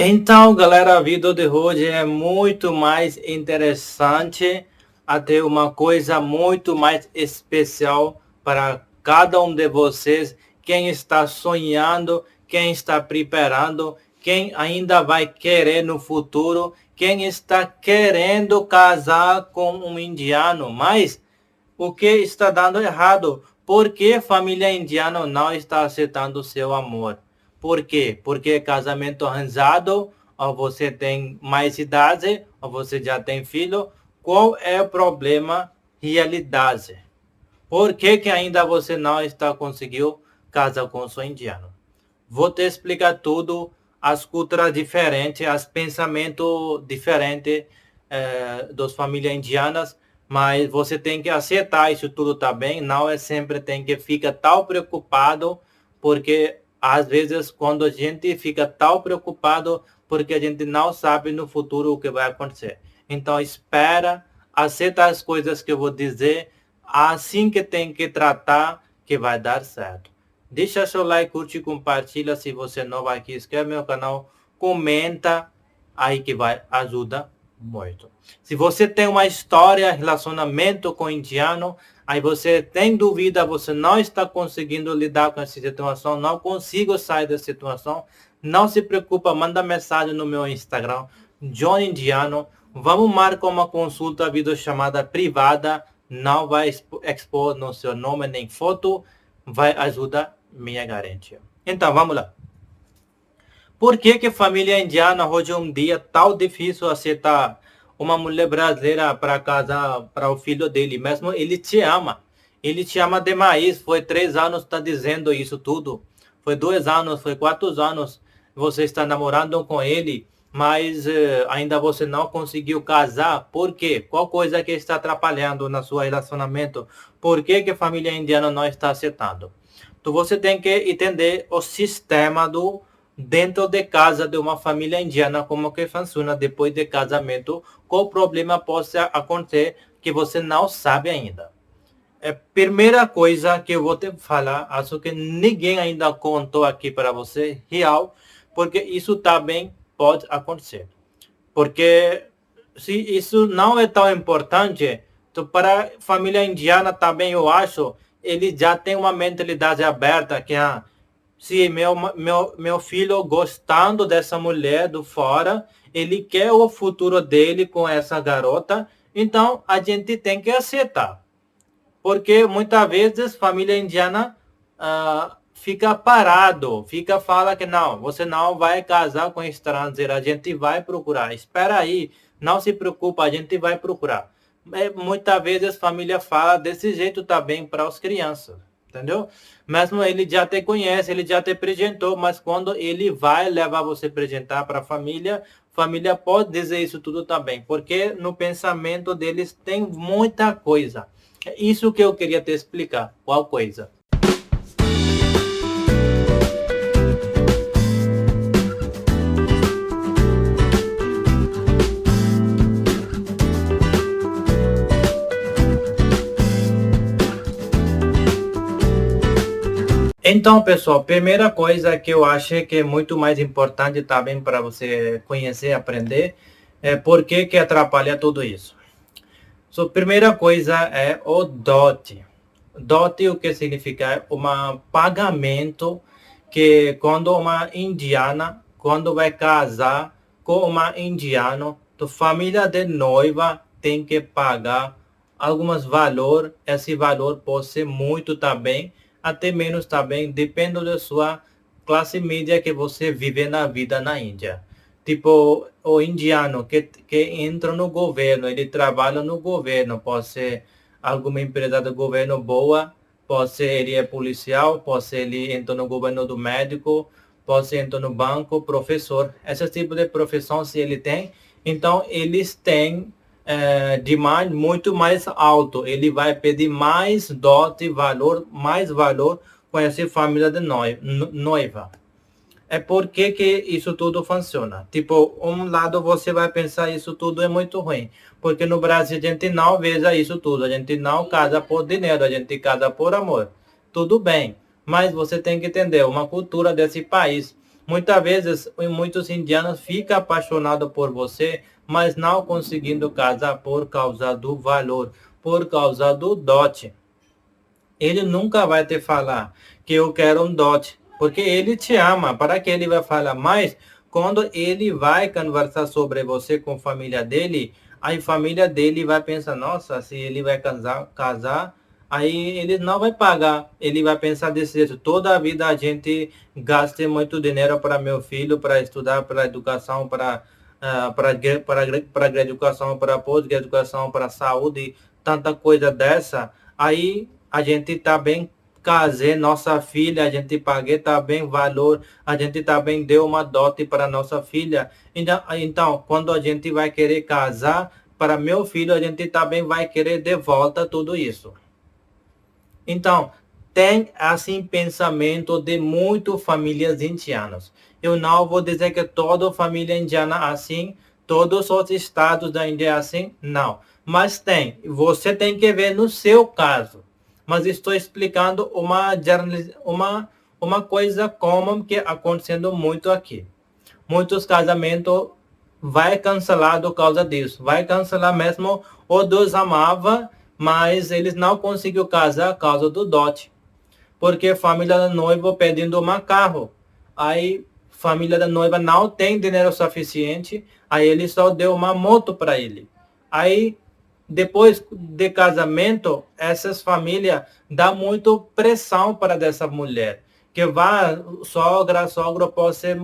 Então, galera, a vida de hoje é muito mais interessante, até uma coisa muito mais especial para cada um de vocês, quem está sonhando, quem está preparando, quem ainda vai querer no futuro, quem está querendo casar com um indiano, mas o que está dando errado? Por que a família indiana não está aceitando o seu amor? Por quê? Porque é casamento arranjado, ou você tem mais idade, ou você já tem filho. Qual é o problema? Realidade. Por que que ainda você não está conseguindo casar com o seu indiano? Vou te explicar tudo, as culturas diferentes, os pensamentos diferentes das famílias indianas, mas você tem que aceitar isso tudo também, não é sempre tem que ficar tão preocupado, porque às vezes quando a gente fica tão preocupado, porque a gente não sabe no futuro o que vai acontecer. Então espera, aceita as coisas que eu vou dizer, assim que tem que tratar, que vai dar certo. Deixa seu like, curte e compartilha. Se você é novo aqui, inscreve no meu canal, comenta aí que vai ajudar muito. Se você tem uma história, relacionamento com indiano, aí você tem dúvida, você não está conseguindo lidar com essa situação, não consigo sair da situação, não se preocupa, manda mensagem no meu Instagram, John Indiano. Vamos marcar uma consulta, videochamada privada, não vai expor no seu nome nem foto, vai ajudar minha garantia. Então, vamos lá. Por que que a família indiana hoje é um dia tão difícil aceitar uma mulher brasileira para casar para o filho dele? Mesmo ele te ama. Ele te ama demais. Foi 3 anos, está dizendo isso tudo. Foi 2 anos, foi 4 anos. Você está namorando com ele, mas ainda você não conseguiu casar. Por quê? Qual coisa que está atrapalhando no seu relacionamento? Por que que a família indiana não está aceitando? Então você tem que entender o sistema do dentro de casa de uma família indiana, como que funciona depois de casamento, qual problema possa acontecer que você não sabe ainda. É a primeira coisa que eu vou te falar, acho que ninguém ainda contou aqui para você, real, porque isso também pode acontecer. Porque se isso não é tão importante, então para a família indiana também eu acho, ele já tem uma mentalidade aberta que se meu filho gostando dessa mulher do fora, ele quer o futuro dele com essa garota, então a gente tem que aceitar. Porque muitas vezes família indiana fica parado, fala que não, você não vai casar com estrangeiro, a gente vai procurar. Espera aí, não se preocupa, a gente vai procurar. Muitas vezes a família fala desse jeito também para as crianças, entendeu? Mesmo ele já te conhece, ele já te apresentou, mas quando ele vai levar você apresentar para a família pode dizer isso tudo também, porque no pensamento deles tem muita coisa. É isso que eu queria te explicar. Qual coisa? Então, pessoal, primeira coisa que eu acho que é muito mais importante também para você conhecer, aprender, é por que que atrapalha tudo isso. So, primeira coisa é o dote. Dote, o que significa? É um pagamento que quando uma indiana, quando vai casar com uma indiana, a família de noiva tem que pagar alguns valor. Esse valor pode ser muito também, até menos também, depende da sua classe média que você vive na vida na Índia. Tipo, o indiano que entra no governo, ele trabalha no governo, pode ser alguma empresa do governo boa, pode ser ele é policial, pode ser ele entra no governo do médico, pode ser entra no banco, professor. Esse tipo de profissão, se ele tem, então eles têm demand muito mais alto. Ele vai pedir mais dote, valor, mais valor com essa família de noiva. É porque que isso tudo funciona. Tipo, um lado você vai pensar isso tudo é muito ruim. Porque no Brasil a gente não veja isso tudo. A gente não casa por dinheiro, a gente casa por amor. Tudo bem. Mas você tem que entender uma cultura desse país. Muitas vezes, muitos indianos ficam apaixonados por você, mas não conseguindo casar por causa do valor, por causa do dote. Ele nunca vai te falar que eu quero um dote, porque ele te ama. Para que ele vai falar mais? Quando ele vai conversar sobre você com a família dele, a família dele vai pensar, nossa, se ele vai casar, aí ele não vai pagar. Ele vai pensar desse jeito. Toda a vida a gente gasta muito dinheiro para meu filho, para estudar, para educação, para educação, para pós-graduação, para saúde, tanta coisa dessa. Aí a gente tá bem casei nossa filha, a gente paguei também valor, a gente também deu uma dote para nossa filha. Então, quando a gente vai querer casar, para meu filho, a gente também vai querer de volta tudo isso. Então, tem assim pensamento de muitas famílias indianas. Eu não vou dizer que toda família indiana é assim, todos os estados da Índia é assim, não. Mas tem, você tem que ver no seu caso. Mas estou explicando uma coisa comum que acontecendo muito aqui. Muitos casamentos vai cancelar por causa disso. Vai cancelar mesmo, os dois amavam, mas eles não conseguiram casar por causa do dote. Porque a família da noiva pedindo um carro. Aí a família da noiva não tem dinheiro suficiente, aí ele só deu uma moto para ele. Aí depois de casamento, essas famílias dão muito pressão para dessa mulher. Que vai, sogro pode ser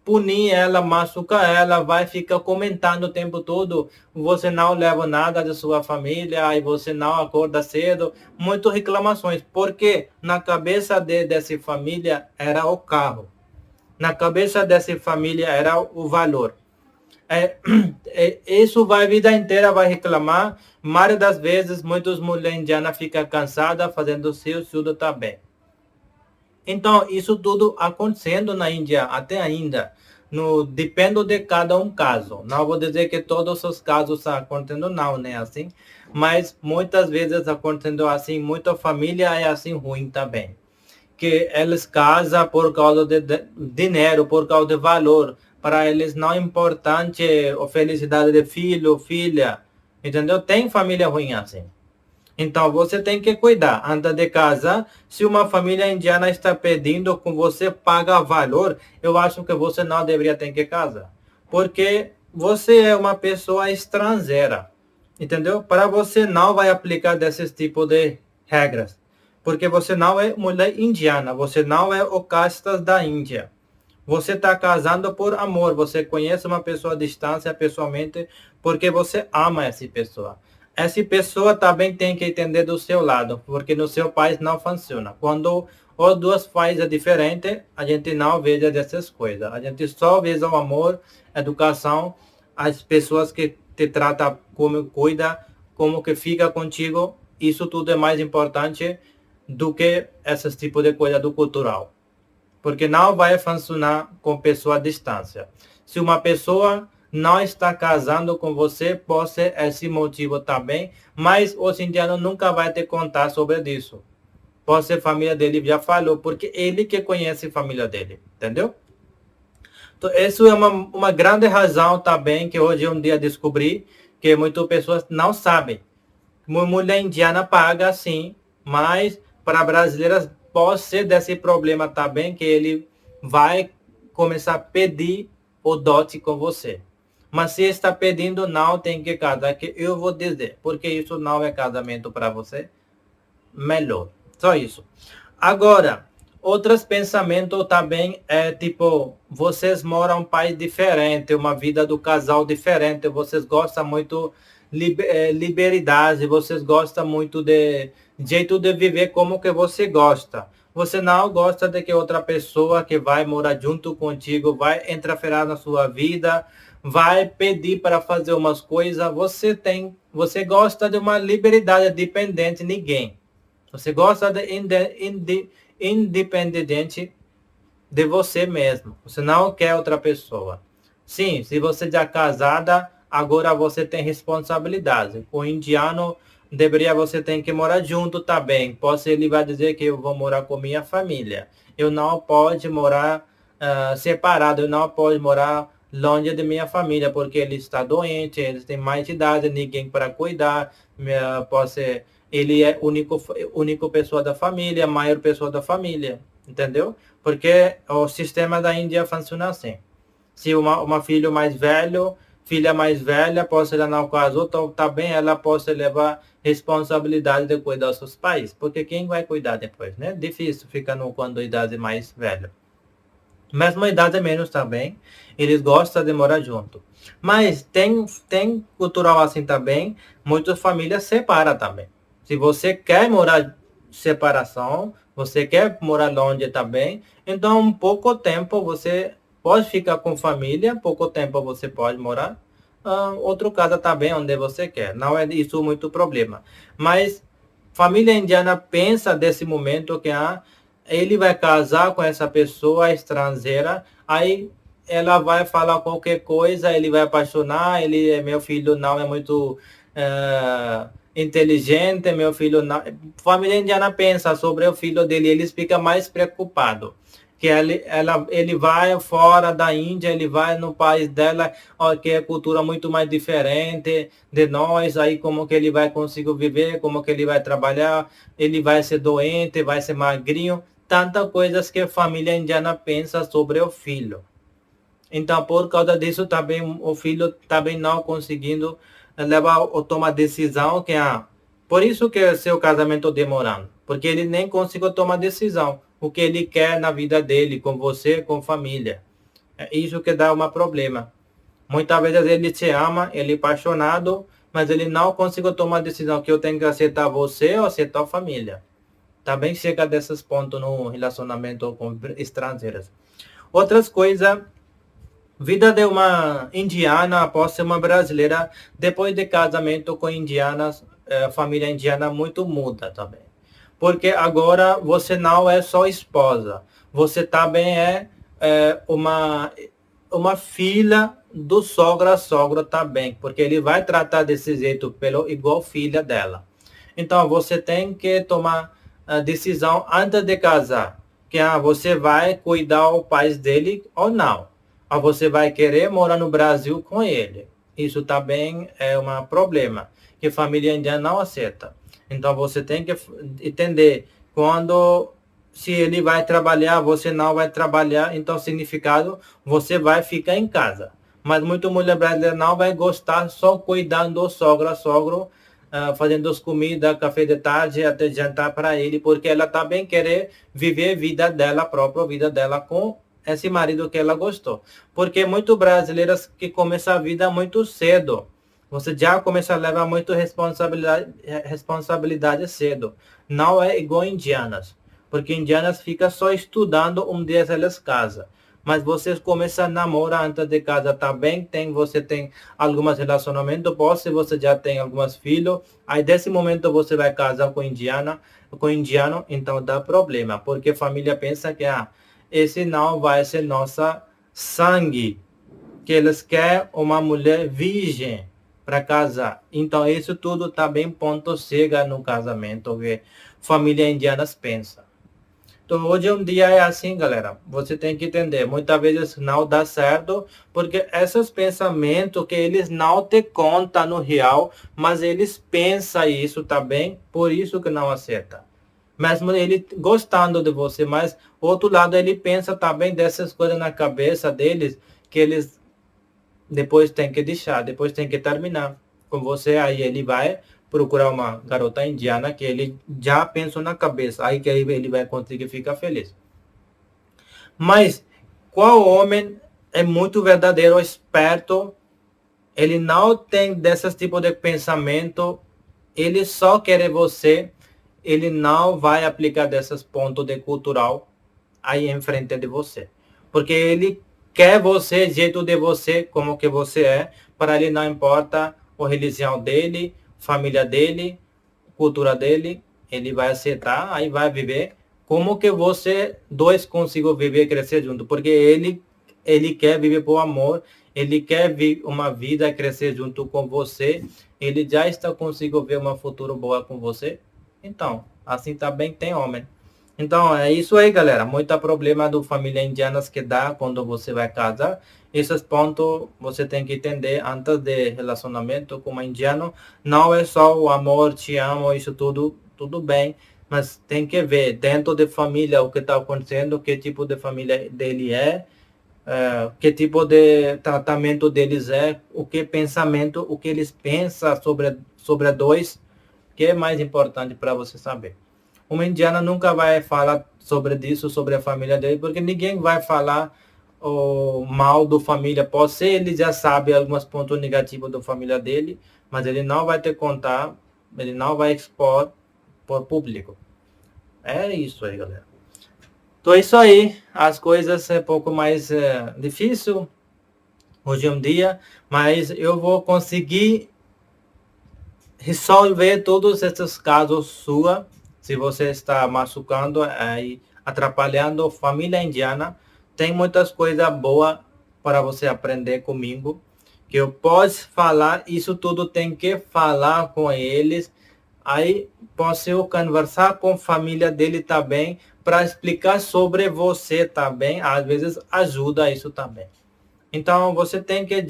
punir ela, machucar ela, vai ficar comentando o tempo todo, você não leva nada da sua família, e você não acorda cedo, muitas reclamações, porque na cabeça dessa família era o carro, na cabeça dessa família era o valor. Isso vai a vida inteira vai reclamar, maioria das vezes, muitas mulheres indianas ficam cansadas fazendo seu estudo também. Então, isso tudo acontecendo na Índia até ainda. Depende de cada caso. Não vou dizer que todos os casos estão acontecendo, não, né? Assim, mas muitas vezes acontecendo assim, muita família é assim ruim também. Que eles casam por causa de dinheiro, por causa de valor. Para eles não é importante a felicidade de filho, filha. Entendeu? Tem família ruim assim. Então, você tem que cuidar. Antes de casar, se uma família indiana está pedindo que você paga valor, eu acho que você não deveria ter que casar. Porque você é uma pessoa estrangeira. Entendeu? Para você não vai aplicar desses tipos de regras. Porque você não é mulher indiana. Você não é o castas da Índia. Você está casando por amor. Você conhece uma pessoa à distância pessoalmente porque você ama essa pessoa. Essa pessoa também tem que entender do seu lado, porque no seu país não funciona. Quando os dois países é diferente, a gente não veja dessas coisas. A gente só vê o amor, educação, as pessoas que te tratam como cuida, como que fica contigo. Isso tudo é mais importante do que esses tipos de coisa do cultural. Porque não vai funcionar com pessoa à distância. Se uma pessoa não está casando com você, pode ser esse motivo também, mas os indianos nunca vai te contar sobre isso. Pode ser família dele já falou, porque ele que conhece a família dele, entendeu? Então, isso é uma grande razão também que hoje um dia descobri que muitas pessoas não sabem. Mulher indiana paga sim, mas para brasileiras pode ser desse problema também que ele vai começar a pedir o dote com você. Mas se está pedindo, não tem que casar, que eu vou dizer, porque isso não é casamento para você. Melhor. Só isso. Agora, outros pensamentos também é tipo, vocês moram em um país diferente, uma vida do casal diferente, vocês gostam muito liberdade, vocês gostam muito de jeito de viver como que você gosta. Você não gosta de que outra pessoa que vai morar junto contigo vai interferir na sua vida, vai pedir para fazer umas coisas. Você gosta de uma liberdade dependente de ninguém. Você gosta de independente de você mesmo. Você não quer outra pessoa. Sim, se você já é casada, agora você tem responsabilidade. O indiano deveria você tem que morar junto também. Pode ser ele vai dizer que eu vou morar com minha família. Eu não pode morar separado, não pode morar longe de minha família, porque ele está doente, ele tem mais idade, ninguém para cuidar, pode ser, ele é único pessoa da família, maior pessoa da família, entendeu? Porque o sistema da Índia funciona assim. Se uma filha mais velha, pode ser no caso, então também ela pode levar responsabilidade de cuidar dos seus pais, porque quem vai cuidar depois, né? Difícil ficar no quando a idade é mais velha. Mesmo a idade é menos também, eles gostam de morar junto. Mas tem cultural assim também, muitas famílias separam também. Se você quer morar separação, você quer morar longe também, então um pouco tempo você pode ficar com família, pouco tempo você pode morar. Outro casa também onde você quer. Não é isso muito problema. Mas família indiana pensa desse momento que ele vai casar com essa pessoa estrangeira, aí ela vai falar qualquer coisa, ele vai apaixonar, ele é meu filho, não é muito inteligente, meu filho não. Família indiana pensa sobre o filho dele, eles ficam mais preocupados. Que ele vai fora da Índia, ele vai no país dela, que é cultura muito mais diferente de nós, aí como que ele vai conseguir viver, como que ele vai trabalhar, ele vai ser doente, vai ser magrinho, tantas coisas que a família indiana pensa sobre o filho. Então, por causa disso, também o filho também não conseguindo levar ou tomar decisão que por isso que seu casamento demorando, porque ele nem conseguiu tomar decisão, o que ele quer na vida dele, com você, com família. É isso que dá um problema. Muitas vezes ele te ama, ele é apaixonado, mas ele não conseguiu tomar decisão que eu tenho que aceitar você ou aceitar a família. Também chega desses pontos no relacionamento com estrangeiras. Outras coisas, vida de uma indiana após ser uma brasileira, depois de casamento com indianas, família indiana muito muda também. Porque agora você não é só esposa, você também é uma filha do sogro também, porque ele vai tratar desse jeito pelo igual filha dela. Então você tem que tomar a decisão antes de casar, que você vai cuidar os pais dele ou não. Ou você vai querer morar no Brasil com ele. Isso também é um problema, que a família indiana não aceita. Então você tem que entender quando se ele vai trabalhar, você não vai trabalhar, então significado você vai ficar em casa. Mas muito mulher brasileira não vai gostar só cuidando do sogro, fazendo as comidas, café de tarde até jantar para ele, porque ela também quer viver a vida dela, a própria vida dela com esse marido que ela gostou. Porque muitas brasileiras que começam a vida muito cedo. Você já começa a levar muito responsabilidade cedo. Não é igual indianas. Porque indianas ficam só estudando, um dia elas casam. Mas vocês começam a namorar antes de casa também. Você tem alguns relacionamentos bons, se você já tem alguns filhos. Aí desse momento você vai casar com indiano, então dá problema. Porque a família pensa que esse não vai ser nossa sangue. Que eles querem uma mulher virgem para casar. Então isso tudo também ponto cega no casamento que família indianas pensa. Então, hoje um dia é assim, galera. Você tem que entender. Muitas vezes não dá certo, porque esses pensamentos que eles não te contam no real, mas eles pensam isso também, por isso que não aceita. Mesmo ele gostando de você, mas outro lado ele pensa também dessas coisas na cabeça deles, que eles depois tem que deixar, depois tem que terminar com você, aí ele vai procurar uma garota indiana que ele já pensou na cabeça, aí que ele vai conseguir ficar feliz. Mas qual homem é muito verdadeiro, esperto, ele não tem desses tipos de pensamento, ele só quer você, ele não vai aplicar desses pontos de cultural aí em frente de você. Porque ele quer você, jeito de você, como que você é, para ele não importa a religião dele, família dele, cultura dele, ele vai aceitar, aí vai viver como que você dois consigam viver e crescer junto, porque ele quer viver por amor, ele quer uma vida crescer junto com você, ele já está conseguindo ver uma futuro boa com você. Então, assim também tem homem. Então, é isso aí, galera. Muito problema do família indianas que dá quando você vai casar. Esses pontos você tem que entender antes de relacionamento com um indiano. Não é só o amor, te amo, isso tudo bem. Mas tem que ver dentro de família o que está acontecendo, que tipo de família dele é, que tipo de tratamento deles é, o que pensamento, o que eles pensam sobre dois, que é mais importante para você saber. Uma indiana nunca vai falar sobre isso, sobre a família dele, porque ninguém vai falar o mal da família. Pode ser ele já sabe alguns pontos negativos da família dele, mas ele não vai te contar, ele não vai expor por público. É isso aí, galera. Então é isso aí. As coisas é um pouco mais difícil hoje em dia, mas eu vou conseguir resolver todos esses casos sua, se você está machucando e atrapalhando a família indiana, tem muitas coisas boas para você aprender comigo, que eu posso falar, isso tudo tem que falar com eles, aí posso conversar com a família dele também, para explicar sobre você também, às vezes ajuda isso também. Então você tem que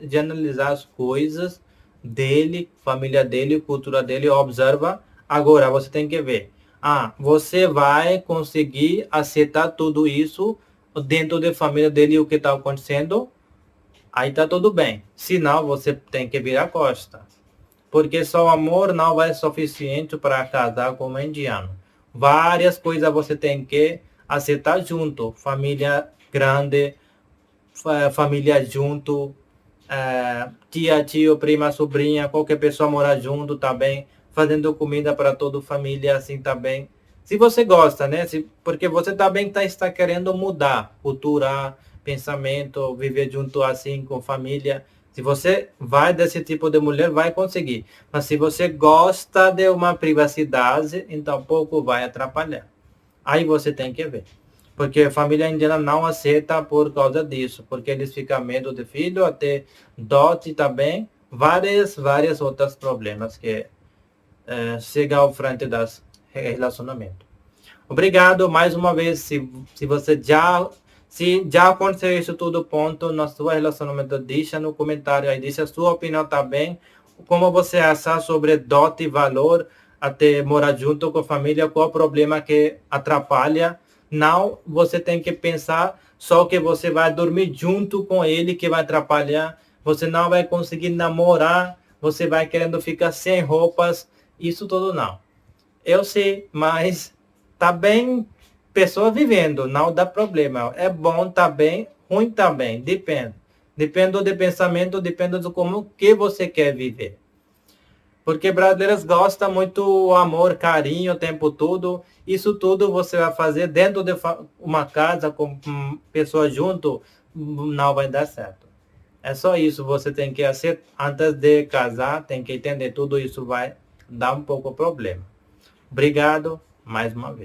generalizar as coisas dele, família dele, cultura dele, observa. Agora você tem que ver. Você vai conseguir aceitar tudo isso dentro da família dele, o que está acontecendo? Aí está tudo bem. Se não, você tem que virar costa. Porque só o amor não vai ser suficiente para casar com um indiano. Várias coisas você tem que aceitar junto. Família grande, família junto, tia, tio, prima, sobrinha, qualquer pessoa morar junto também, fazendo comida para toda a família assim também. Se você gosta, né? Porque você também está querendo mudar cultura, pensamento, viver junto assim com família. Se você vai desse tipo de mulher, vai conseguir. Mas se você gosta de uma privacidade, então pouco vai atrapalhar. Aí você tem que ver. Porque a família indiana não aceita por causa disso, porque eles ficam medo de filho, até dote também, várias outros problemas que chegam ao frente das relacionamento. Obrigado mais uma vez, se você se já aconteceu isso tudo ponto no seu relacionamento, deixa no comentário aí, deixa a sua opinião também, como você acha sobre dote e valor, até morar junto com a família, qual o problema que atrapalha. Não, você tem que pensar só que você vai dormir junto com ele que vai atrapalhar, você não vai conseguir namorar, você vai querendo ficar sem roupas, isso tudo não. Eu sei, mas tá bem pessoa vivendo, não dá problema. É bom, tá bem, ruim também, depende. Depende do pensamento, depende do como que você quer viver. Porque brasileiros gostam muito amor, carinho o tempo todo. Isso tudo você vai fazer dentro de uma casa com pessoas junto, não vai dar certo. É só isso, você tem que aceitar, antes de casar, tem que entender tudo isso vai dar um pouco problema. Obrigado mais uma vez.